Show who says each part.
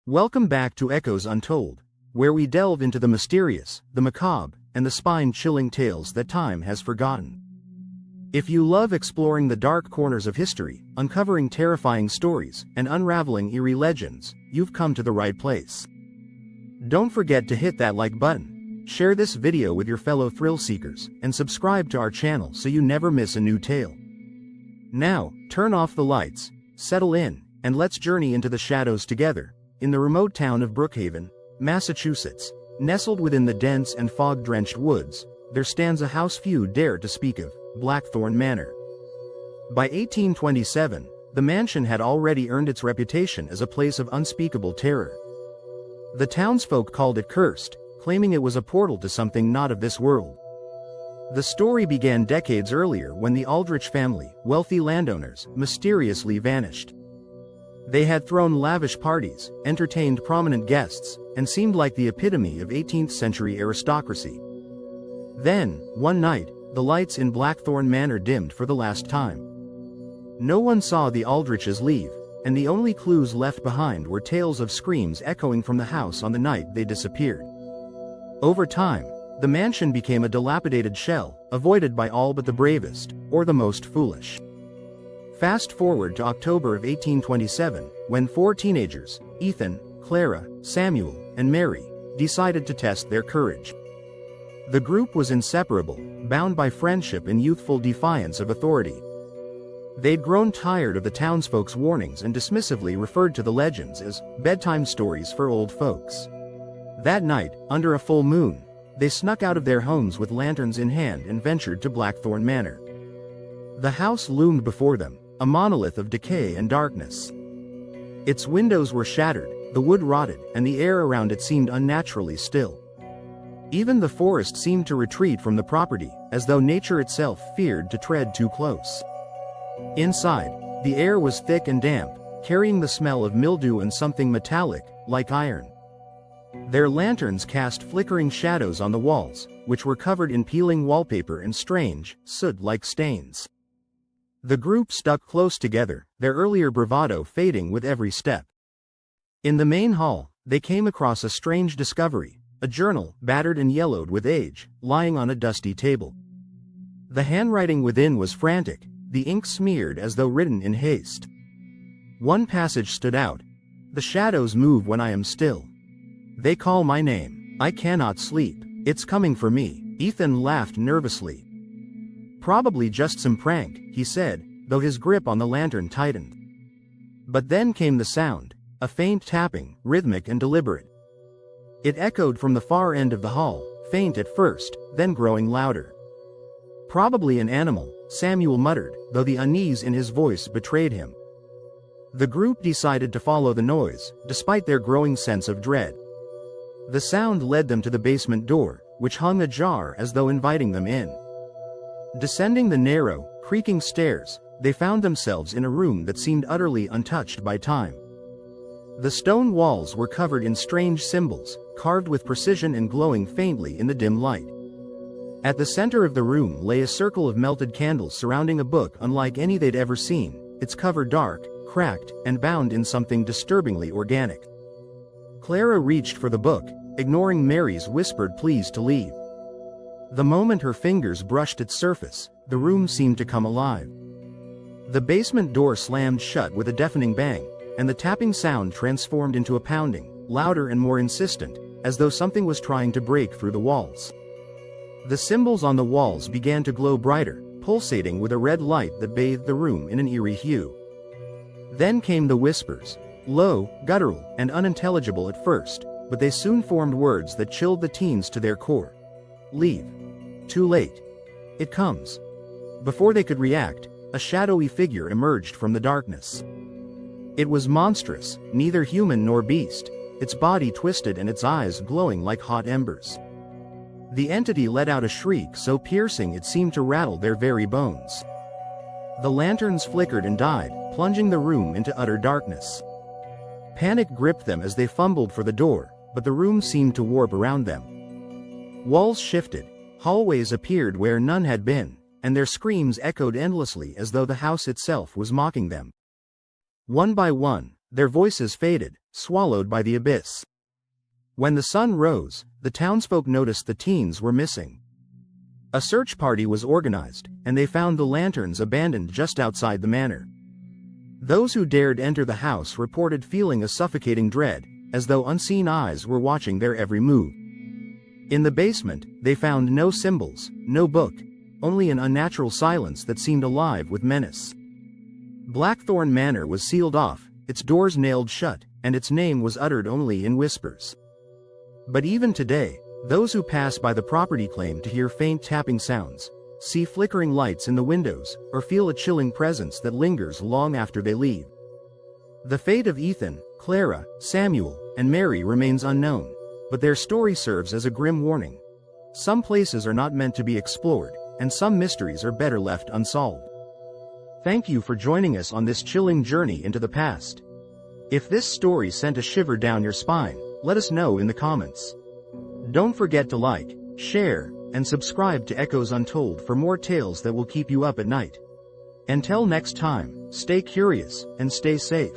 Speaker 1: Welcome back to Echoes Untold, where we delve into the mysterious, the macabre, and the spine-chilling tales that time has forgotten. If you love exploring the dark corners of history, uncovering terrifying stories, and unraveling eerie legends, you've come to the right place. Don't forget to hit that like button, share this video with your fellow thrill seekers, and subscribe to our channel so you never miss a new tale. Now, turn off the lights, settle in, and let's journey into the shadows together. In the remote town of Brookhaven, Massachusetts, nestled within the dense and fog-drenched woods, there stands a house few dare to speak of, Blackthorn Manor. By 1827, the mansion had already earned its reputation as a place of unspeakable terror. The townsfolk called it cursed, claiming it was a portal to something not of this world. The story began decades earlier when the Aldrich family, wealthy landowners, mysteriously vanished. They had thrown lavish parties, entertained prominent guests, and seemed like the epitome of 18th-century aristocracy. Then, one night, the lights in Blackthorn Manor dimmed for the last time. No one saw the Aldriches leave, and the only clues left behind were tales of screams echoing from the house on the night they disappeared. Over time, the mansion became a dilapidated shell, avoided by all but the bravest, or the most foolish. Fast forward to October of 1827, when four teenagers, Ethan, Clara, Samuel, and Mary, decided to test their courage. The group was inseparable, bound by friendship and youthful defiance of authority. They'd grown tired of the townsfolk's warnings and dismissively referred to the legends as bedtime stories for old folks. That night, under a full moon, they snuck out of their homes with lanterns in hand and ventured to Blackthorn Manor. The house loomed before them, a monolith of decay and darkness. Its windows were shattered, the wood rotted, and the air around it seemed unnaturally still. Even the forest seemed to retreat from the property, as though nature itself feared to tread too close. Inside, the air was thick and damp, carrying the smell of mildew and something metallic, like iron. Their lanterns cast flickering shadows on the walls, which were covered in peeling wallpaper and strange, soot-like stains. The group stuck close together, their earlier bravado fading with every step. In the main hall, they came across a strange discovery, a journal, battered and yellowed with age, lying on a dusty table. The handwriting within was frantic, the ink smeared as though written in haste. One passage stood out. "The shadows move when I am still. They call my name. I cannot sleep. It's coming for me." Ethan laughed nervously. "Probably just some prank," he said, though his grip on the lantern tightened. But then came the sound, a faint tapping, rhythmic and deliberate. It echoed from the far end of the hall, faint at first, then growing louder. "Probably an animal," Samuel muttered, though the unease in his voice betrayed him. The group decided to follow the noise, despite their growing sense of dread. The sound led them to the basement door, which hung ajar as though inviting them in. Descending the narrow, creaking stairs, they found themselves in a room that seemed utterly untouched by time. The stone walls were covered in strange symbols, carved with precision and glowing faintly in the dim light. At the center of the room lay a circle of melted candles surrounding a book unlike any they'd ever seen, its cover dark, cracked, and bound in something disturbingly organic. Clara reached for the book, ignoring Mary's whispered pleas to leave. The moment her fingers brushed its surface, the room seemed to come alive. The basement door slammed shut with a deafening bang, and the tapping sound transformed into a pounding, louder and more insistent, as though something was trying to break through the walls. The symbols on the walls began to glow brighter, pulsating with a red light that bathed the room in an eerie hue. Then came the whispers, low, guttural, and unintelligible at first, but they soon formed words that chilled the teens to their core. "Leave. Too late. It comes." Before they could react, a shadowy figure emerged from the darkness. It was monstrous, neither human nor beast, its body twisted and its eyes glowing like hot embers. The entity let out a shriek so piercing it seemed to rattle their very bones. The lanterns flickered and died, plunging the room into utter darkness. Panic gripped them as they fumbled for the door, but the room seemed to warp around them. Walls shifted, hallways appeared where none had been, and their screams echoed endlessly as though the house itself was mocking them. One by one, Their voices faded, swallowed by the abyss. When the sun rose, the townsfolk noticed the teens were missing. A search party was organized, and they found the lanterns abandoned just outside the manor. Those who dared enter the house reported feeling a suffocating dread, as though unseen eyes were watching their every move. In the basement, they found no symbols, no book, only an unnatural silence that seemed alive with menace. Blackthorn Manor was sealed off, its doors nailed shut, and its name was uttered only in whispers. But even today, those who pass by the property claim to hear faint tapping sounds, see flickering lights in the windows, or feel a chilling presence that lingers long after they leave. The fate of Ethan, Clara, Samuel, and Mary remains unknown, but their story serves as a grim warning. Some places are not meant to be explored, and some mysteries are better left unsolved. Thank you for joining us on this chilling journey into the past. If this story sent a shiver down your spine, let us know in the comments. Don't forget to like, share, and subscribe to Echoes Untold for more tales that will keep you up at night. Until next time, stay curious and stay safe.